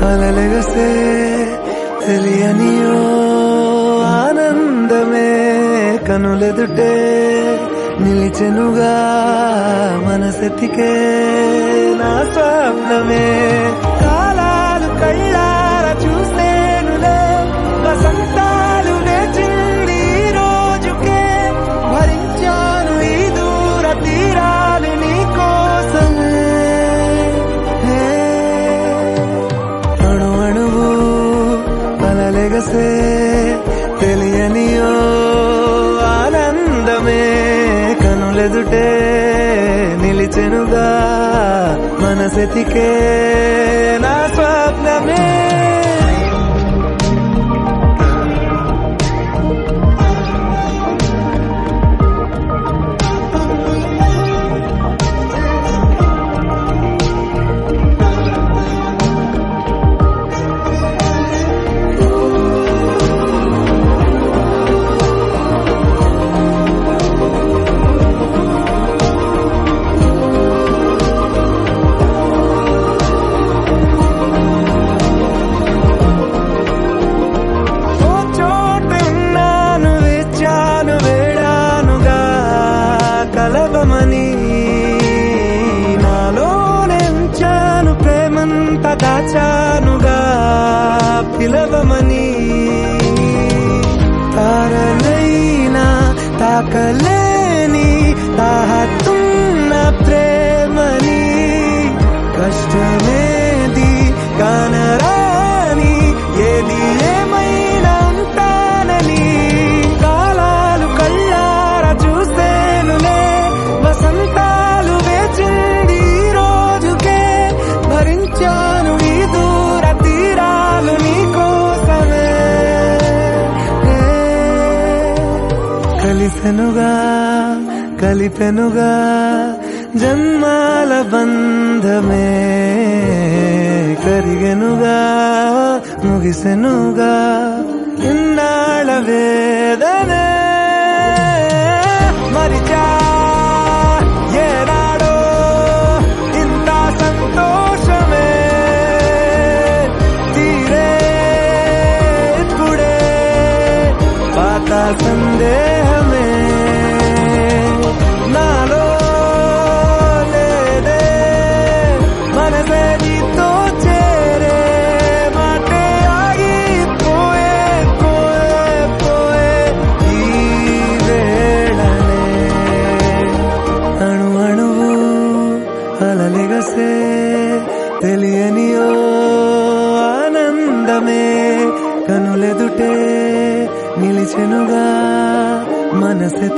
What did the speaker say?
అలలెగసే తెలియనియో ఆనందమే కనులెదుటే నిలిచెనుగా మనసెతికే నా స్వప్నమే కాలాలు కళ్ళార చూసేనులే వసంతాలు వేచింది ఈ రోజుకే భరించాను ఈ దూర తీరాలు నీ కోసమే అణు అణువు అలలెగసే తెలియనియో ఆనందమే కనులెదుటే నిలిచెనుగా మనసెతికే నా స్వప్నమే కలవమని నాలోనెంచాను ప్రేమంత దాచానుగా పిలవమని తారలైనా తాకలేని తాహతున్న ప్రేమని కష్టమేది కానరాని ఏది ఏమైనా ఉంటానని కాలాలు కళ్ళార చూసేనులే వసంతాలు వేచింది ఈ రోజుకే భరించాను ఈ దూర తీరాలు నీ కోసమే కలిసెనుగా కలిపెనుగా జన్మాల బంధమే కరిగెనుగా ముగిసెనుగా ఇన్నాళ్ళ వేదనే మరిచా ఏనాడో ఇంత సంతోషమే తీరే ఇప్పుడే పాత సందేహమే నాలో లేదే మనసే నీతో చేరే మాటే ఆగిపోయే పోయే పోయే ఈ వేళనే అణు అణువు అలలెగసే తెలియనియో ఆనందమే కనులెదుటే నిలిచెనుగా మనసె